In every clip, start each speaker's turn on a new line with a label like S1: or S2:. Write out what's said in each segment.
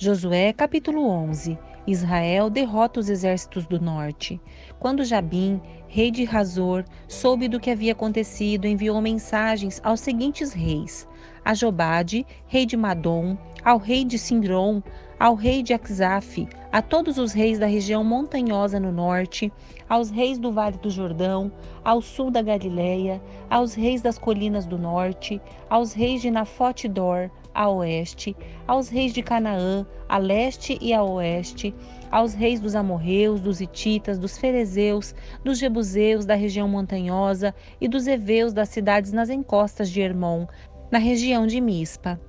S1: Josué capítulo 11. Israel derrota os exércitos do norte. Quando Jabim, rei de Hazor, soube do que havia acontecido, enviou mensagens aos seguintes reis: a Jobade, rei de Madom, ao rei de Sindrom, ao rei de Axaf, a todos os reis da região montanhosa no norte, aos reis do Vale do Jordão, ao sul da Galileia, aos reis das colinas do norte, aos reis de Nafote-dor, a oeste, aos reis de Canaã, a leste e a oeste, aos reis dos amorreus, dos hititas, dos ferezeus, dos jebuseus da região montanhosa e dos heveus das cidades nas encostas de Hermon, na região de Mispa.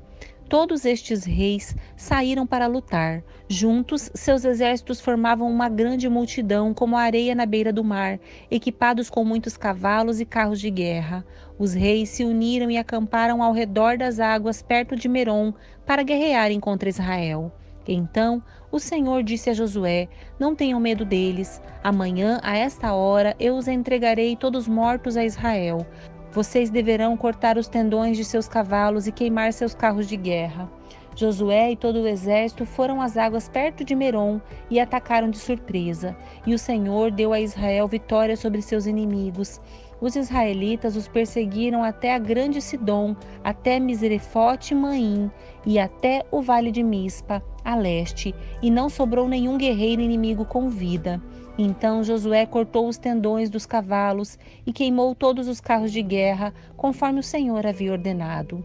S1: Todos estes reis saíram para lutar. Juntos, seus exércitos formavam uma grande multidão, como a areia na beira do mar, equipados com muitos cavalos e carros de guerra. Os reis se uniram e acamparam ao redor das águas perto de Merom para guerrearem contra Israel. Então o Senhor disse a Josué: não tenham medo deles. Amanhã, a esta hora, eu os entregarei todos mortos a Israel. Vocês deverão cortar os tendões de seus cavalos e queimar seus carros de guerra. Josué e todo o exército foram às águas perto de Merom e atacaram de surpresa. E o Senhor deu a Israel vitória sobre seus inimigos. Os israelitas os perseguiram até a grande Sidom, até Miserefote-Maim e até o vale de Mispa, a leste, e não sobrou nenhum guerreiro inimigo com vida. Então Josué cortou os tendões dos cavalos e queimou todos os carros de guerra, conforme o Senhor havia ordenado.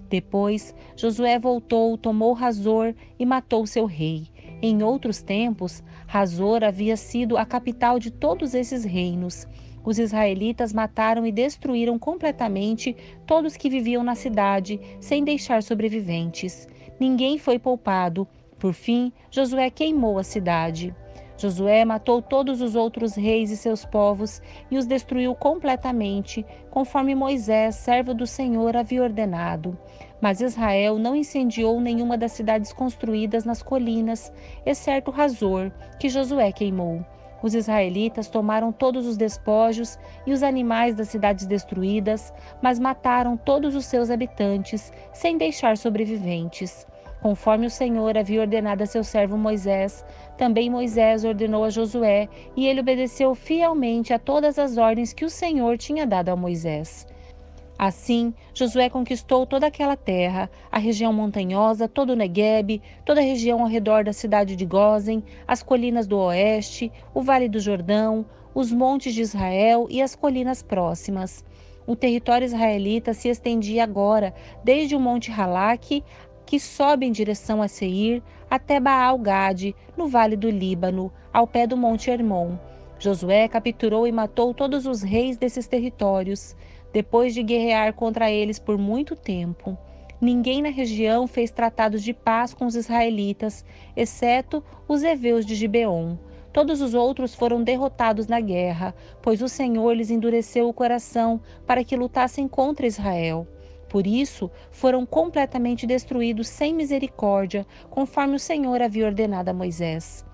S1: Depois, Josué voltou, tomou Hazor e matou seu rei. Em outros tempos, Hazor havia sido a capital de todos esses reinos. Os israelitas mataram e destruíram completamente todos que viviam na cidade, sem deixar sobreviventes. Ninguém foi poupado. Por fim, Josué queimou a cidade. Josué matou todos os outros reis e seus povos e os destruiu completamente, conforme Moisés, servo do Senhor, havia ordenado. Mas Israel não incendiou nenhuma das cidades construídas nas colinas, exceto Hazor, que Josué queimou. Os israelitas tomaram todos os despojos e os animais das cidades destruídas, mas mataram todos os seus habitantes, sem deixar sobreviventes. Conforme o Senhor havia ordenado a seu servo Moisés, também Moisés ordenou a Josué, e ele obedeceu fielmente a todas as ordens que o Senhor tinha dado a Moisés. Assim, Josué conquistou toda aquela terra, a região montanhosa, todo o Neguebe, toda a região ao redor da cidade de Gósen, as colinas do oeste, o vale do Jordão, os montes de Israel e as colinas próximas. O território israelita se estendia agora desde o monte Halaque, que sobe em direção a Seir, até Baal-Gade, no vale do Líbano, ao pé do monte Hermon. Josué capturou e matou todos os reis desses territórios, depois de guerrear contra eles por muito tempo. Ninguém na região fez tratados de paz com os israelitas, exceto os heveus de Gibeon. Todos os outros foram derrotados na guerra, pois o Senhor lhes endureceu o coração para que lutassem contra Israel. Por isso, foram completamente destruídos sem misericórdia, conforme o Senhor havia ordenado a Moisés.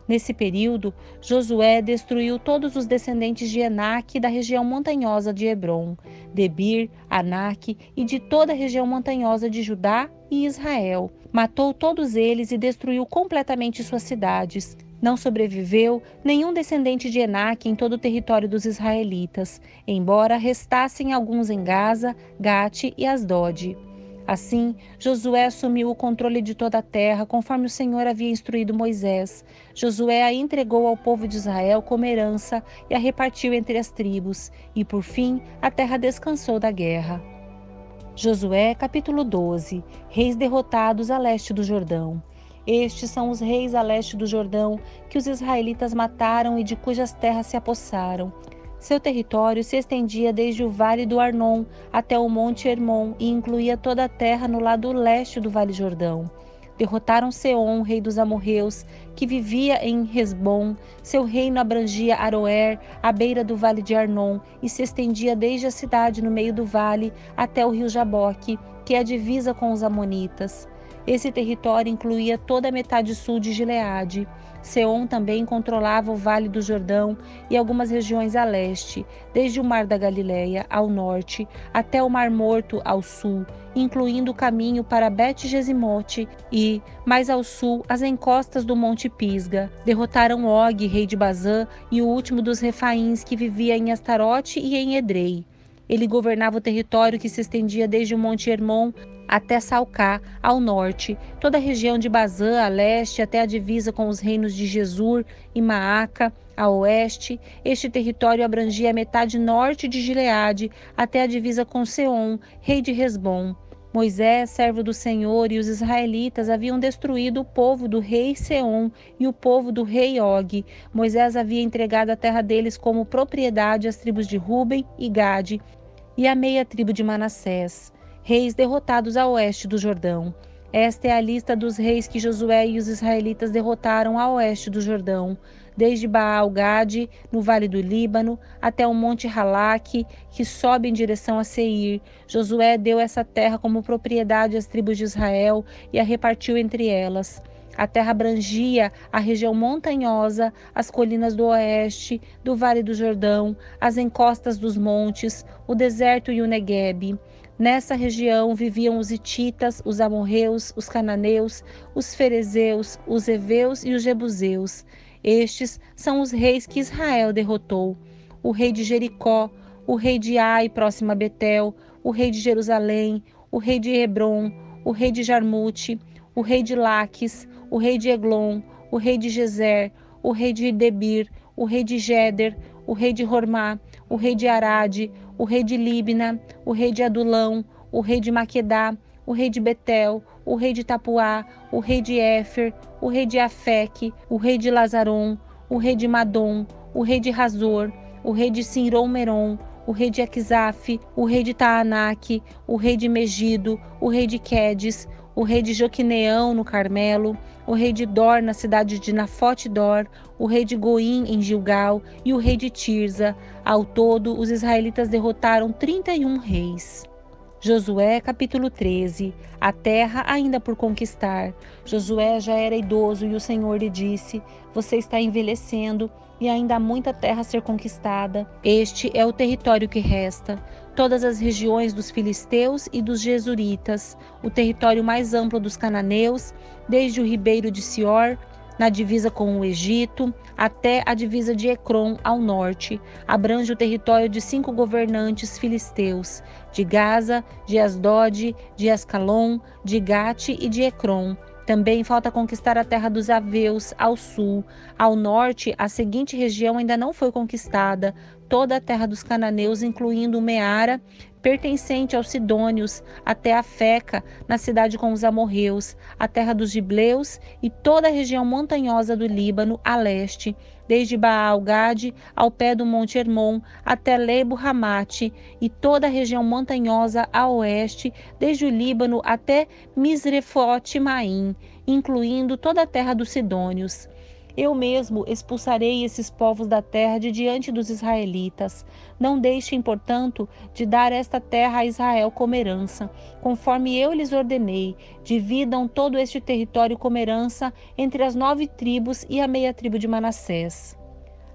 S1: Nesse período, Josué destruiu todos os descendentes de Enaque da região montanhosa de Hebrom, Debir, Anaque e de toda a região montanhosa de Judá e Israel. Matou todos eles e destruiu completamente suas cidades. Não sobreviveu nenhum descendente de Enaque em todo o território dos israelitas, embora restassem alguns em Gaza, Gate e Asdod. Assim, Josué assumiu o controle de toda a terra, conforme o Senhor havia instruído Moisés. Josué a entregou ao povo de Israel como herança e a repartiu entre as tribos, e por fim a terra descansou da guerra. Josué capítulo 12. Reis derrotados a leste do Jordão. Estes são os reis a leste do Jordão, que os israelitas mataram e de cujas terras se apossaram. Seu território se estendia desde o vale do Arnon até o monte Hermon e incluía toda a terra no lado leste do vale Jordão. Derrotaram Seom, rei dos amorreus, que vivia em Hesbom. Seu reino abrangia Aroer, à beira do vale de Arnon, e se estendia desde a cidade no meio do vale até o rio Jaboque, que é a divisa com os amonitas. Esse território incluía toda a metade sul de Gileade. Seom também controlava o Vale do Jordão e algumas regiões a leste, desde o Mar da Galileia ao norte até o Mar Morto ao sul, incluindo o caminho para Bet-Jesimote e, mais ao sul, as encostas do Monte Pisga. Derrotaram Og, rei de Bazã, e o último dos Refaíns que vivia em Astarote e em Edrei. Ele governava o território que se estendia desde o Monte Hermon até Salcá, ao norte, toda a região de Bazã, a leste, até a divisa com os reinos de Gesur e Maaca, a oeste. Este território abrangia a metade norte de Gileade, até a divisa com Seom, rei de Hesbom. Moisés, servo do Senhor, e os israelitas haviam destruído o povo do rei Seom e o povo do rei Og. Moisés havia entregado a terra deles como propriedade às tribos de Ruben e Gade e à meia tribo de Manassés, reis derrotados a oeste do Jordão. Esta é a lista dos reis que Josué e os israelitas derrotaram a oeste do Jordão, desde Baal-Gade, no vale do Líbano, até o monte Halaque, que sobe em direção a Seir. Josué deu essa terra como propriedade às tribos de Israel e a repartiu entre elas. A terra abrangia a região montanhosa, as colinas do oeste, do Vale do Jordão, as encostas dos montes, o deserto e o Neguebe. Nessa região viviam os hititas, os amorreus, os cananeus, os ferezeus, os heveus e os jebuseus. Estes são os reis que Israel derrotou: o rei de Jericó, o rei de Ai, próximo a Betel, o rei de Jerusalém, o rei de Hebron, o rei de Jarmute, o rei de Laques, o rei de Eglon, o rei de Gezer, o rei de Debir, o rei de Geder, o rei de Hormá, o rei de Arade, o rei de Libna, o rei de Adulão, o rei de Maquedá, o rei de Betel, o rei de Tapuá, o rei de Éfer, o rei de Afeque, o rei de Lazaron, o rei de Madom, o rei de Razor, o rei de Sinrom-Merom, o rei de Aquisaf, o rei de Taanaque, o rei de Megido, o rei de Quedes, o rei de Joquineão no Carmelo, o rei de Dor na cidade de Nafote-Dor, o rei de Goim em Gilgal e o rei de Tirza. Ao todo, os israelitas derrotaram 31 reis. Josué, capítulo 13. A terra ainda por conquistar. Josué já era idoso e o Senhor lhe disse: você está envelhecendo e ainda há muita terra a ser conquistada. Este é o território que resta: todas as regiões dos filisteus e dos jesuritas, o território mais amplo dos cananeus, desde o ribeiro de Sior, na divisa com o Egito, até a divisa de Ecrom ao norte. Abrange o território de 5 governantes filisteus, de Gaza, de Asdod, de Ascalon, de Gate e de Ecrom. Também falta conquistar a terra dos Aveus ao sul. Ao norte, a seguinte região ainda não foi conquistada: toda a terra dos cananeus, incluindo Meara, pertencente aos sidônios, até a Feca, na cidade com os amorreus, a terra dos gibleus e toda a região montanhosa do Líbano a leste, desde Baal-Gade ao pé do Monte Hermon até Lebo-Ramate, e toda a região montanhosa a oeste, desde o Líbano até Misrefote-Maim, incluindo toda a terra dos sidônios. Eu mesmo expulsarei esses povos da terra de diante dos israelitas. Não deixem, portanto, de dar esta terra a Israel como herança, conforme eu lhes ordenei. Dividam todo este território como herança entre as 9 tribos e a meia tribo de Manassés.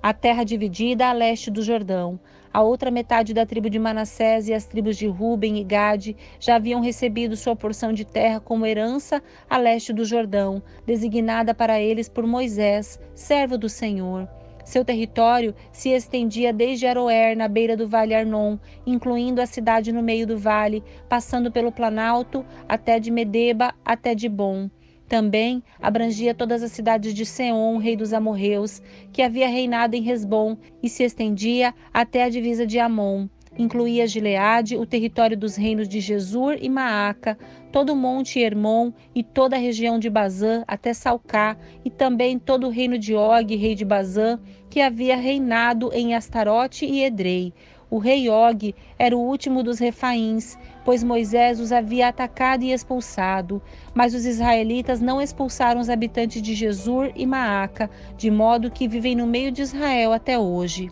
S1: A terra dividida a leste do Jordão. A outra metade da tribo de Manassés e as tribos de Ruben e Gade já haviam recebido sua porção de terra como herança a leste do Jordão, designada para eles por Moisés, servo do Senhor. Seu território se estendia desde Aroer, na beira do vale Arnon, incluindo a cidade no meio do vale, passando pelo Planalto, até de Medeba, até Dibon. Também abrangia todas as cidades de Seom, rei dos amorreus, que havia reinado em Hesbom, e se estendia até a divisa de Amon. Incluía Gileade, o território dos reinos de Gesur e Maaca, todo o monte Hermon e toda a região de Bazã até Salcá, e também todo o reino de Og, rei de Bazã, que havia reinado em Astarote e Edrei. O rei Og era o último dos Refaíns, pois Moisés os havia atacado e expulsado. Mas os israelitas não expulsaram os habitantes de Gesur e Maaca, de modo que vivem no meio de Israel até hoje.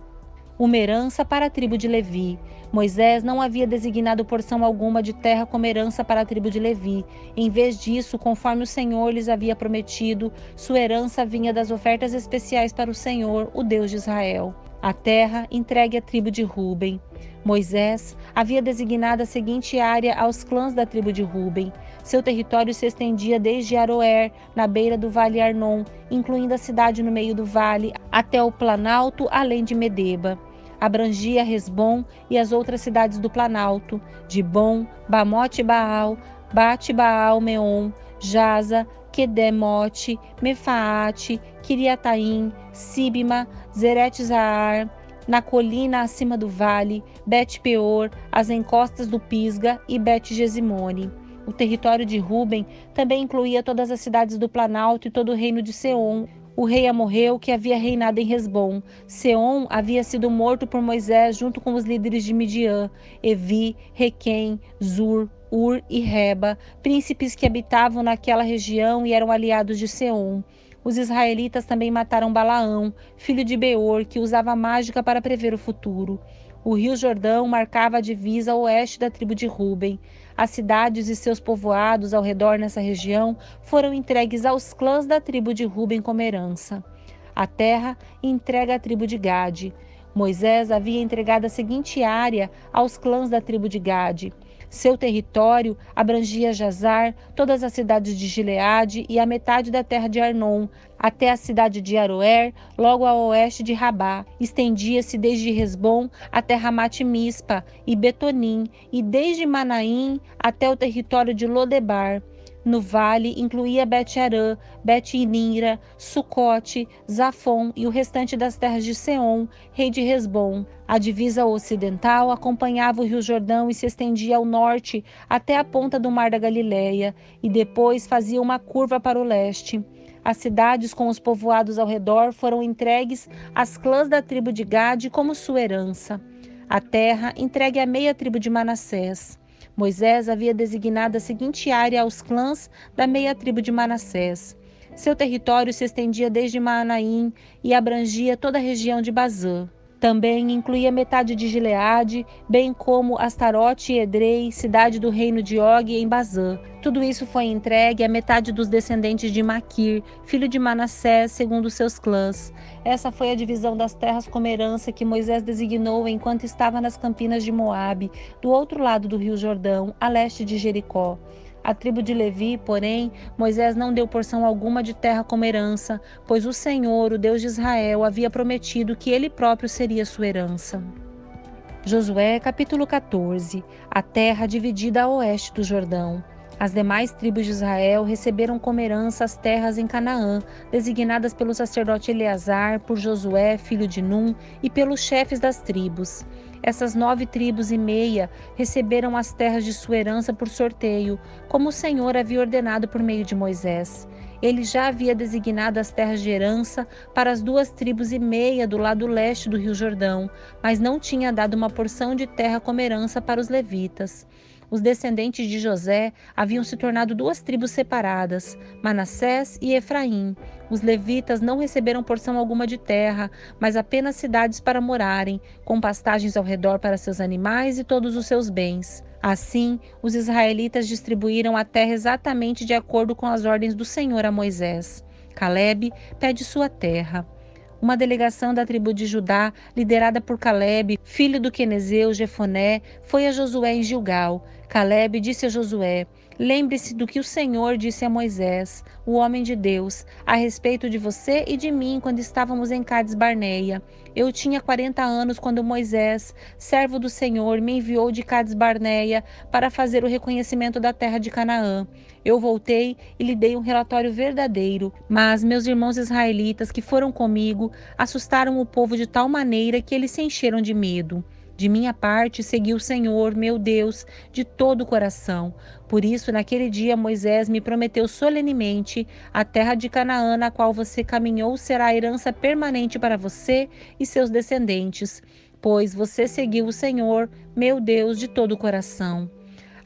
S1: Uma herança para a tribo de Levi. Moisés não havia designado porção alguma de terra como herança para a tribo de Levi. Em vez disso, conforme o Senhor lhes havia prometido, sua herança vinha das ofertas especiais para o Senhor, o Deus de Israel. A terra entregue à tribo de Ruben. Moisés havia designado a seguinte área aos clãs da tribo de Ruben. Seu território se estendia desde Aroer, na beira do vale Arnon, incluindo a cidade no meio do vale, até o planalto, além de Medeba. Abrangia Resbom e as outras cidades do planalto, Dibom, Bamote Baal, Bate Baal Meon, Jaza, Quedemote, Mefaate, Quiriataim, Sibma, Zeret-Zahar, na colina acima do vale, Bet-peor, as encostas do Pisga e Bet-Gesimone. O território de Ruben também incluía todas as cidades do planalto e todo o reino de Seom, o rei amorreu que havia reinado em Hesbom. Seom havia sido morto por Moisés junto com os líderes de Midian, Evi, Requem, Zur, Ur e Reba, príncipes que habitavam naquela região e eram aliados de Seom. Os israelitas também mataram Balaão, filho de Beor, que usava mágica para prever o futuro. O rio Jordão marcava a divisa oeste da tribo de Ruben. As cidades e seus povoados ao redor nessa região foram entregues aos clãs da tribo de Ruben como herança. A terra entrega à tribo de Gade. Moisés havia entregado a seguinte área aos clãs da tribo de Gade. Seu território abrangia Jazar, todas as cidades de Gileade e a metade da terra de Arnon, até a cidade de Aroer, logo a oeste de Rabá. Estendia-se desde Resbom até Ramate-Mispa e Betonim, e desde Manaim até o território de Lodebar. No vale, incluía Bet-Arã, Bet-Inira, Sucote, Zafon e o restante das terras de Seom, rei de Resbom. A divisa ocidental acompanhava o rio Jordão e se estendia ao norte até a ponta do mar da Galileia, e depois fazia uma curva para o leste. As cidades com os povoados ao redor foram entregues às clãs da tribo de Gade como sua herança. A terra entregue à meia tribo de Manassés. Moisés havia designado a seguinte área aos clãs da meia tribo de Manassés. Seu território se estendia desde Maanaim e abrangia toda a região de Bazã. Também incluía metade de Gileade, bem como Astarote e Edrei, cidade do reino de Og em Bazã. Tudo isso foi entregue à metade dos descendentes de Maquir, filho de Manassés, segundo seus clãs. Essa foi a divisão das terras como herança que Moisés designou enquanto estava nas campinas de Moabe, do outro lado do rio Jordão, a leste de Jericó. A tribo de Levi, porém, Moisés não deu porção alguma de terra como herança, pois o Senhor, o Deus de Israel, havia prometido que ele próprio seria sua herança. Josué, capítulo 14. A terra dividida a oeste do Jordão. As demais tribos de Israel receberam como herança as terras em Canaã, designadas pelo sacerdote Eleazar, por Josué, filho de Num, e pelos chefes das tribos. Essas 9 tribos e meia receberam as terras de sua herança por sorteio, como o Senhor havia ordenado por meio de Moisés. Ele já havia designado as terras de herança para as 2 tribos e meia do lado leste do rio Jordão, mas não tinha dado uma porção de terra como herança para os levitas. Os descendentes de José haviam se tornado 2 tribos separadas, Manassés e Efraim. Os levitas não receberam porção alguma de terra, mas apenas cidades para morarem, com pastagens ao redor para seus animais e todos os seus bens. Assim, os israelitas distribuíram a terra exatamente de acordo com as ordens do Senhor a Moisés. Calebe pede sua terra. Uma delegação da tribo de Judá, liderada por Calebe, filho do quenezeu Jefoné, foi a Josué em Gilgal. Calebe disse a Josué: "Lembre-se do que o Senhor disse a Moisés, o homem de Deus, a respeito de você e de mim quando estávamos em Cades Barneia. Eu tinha 40 anos quando Moisés, servo do Senhor, me enviou de Cades Barneia para fazer o reconhecimento da terra de Canaã. Eu voltei e lhe dei um relatório verdadeiro, mas meus irmãos israelitas que foram comigo assustaram o povo de tal maneira que eles se encheram de medo. De minha parte, segui o Senhor, meu Deus, de todo o coração. Por isso, naquele dia, Moisés me prometeu solenemente: a terra de Canaã, na qual você caminhou, será a herança permanente para você e seus descendentes, pois você seguiu o Senhor, meu Deus, de todo o coração."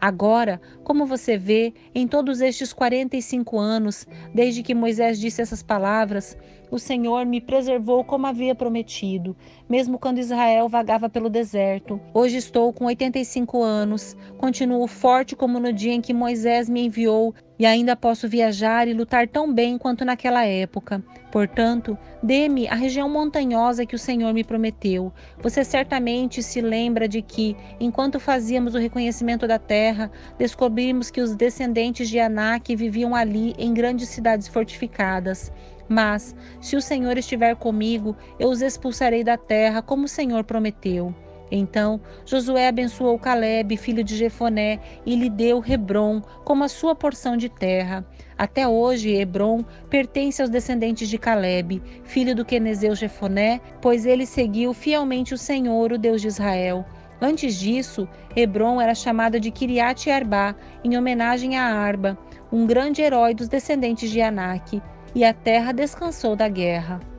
S1: Agora, como você vê, em todos estes 45 anos, desde que Moisés disse essas palavras, o Senhor me preservou como havia prometido, mesmo quando Israel vagava pelo deserto. Hoje estou com 85 anos, continuo forte como no dia em que Moisés me enviou e ainda posso viajar e lutar tão bem quanto naquela época. Portanto, dê-me a região montanhosa que o Senhor me prometeu. Você certamente se lembra de que, enquanto fazíamos o reconhecimento da terra, descobrimos que os descendentes de Anak viviam ali em grandes cidades fortificadas. Mas, se o Senhor estiver comigo, eu os expulsarei da terra, como o Senhor prometeu. Então Josué abençoou Calebe, filho de Jefoné, e lhe deu Hebrom como a sua porção de terra. Até hoje, Hebrom pertence aos descendentes de Calebe, filho do quenezeu Jefoné, pois ele seguiu fielmente o Senhor, o Deus de Israel. Antes disso, Hebrom era chamada de Kiriat Arbá, em homenagem a Arba, um grande herói dos descendentes de Anak, e a terra descansou da guerra.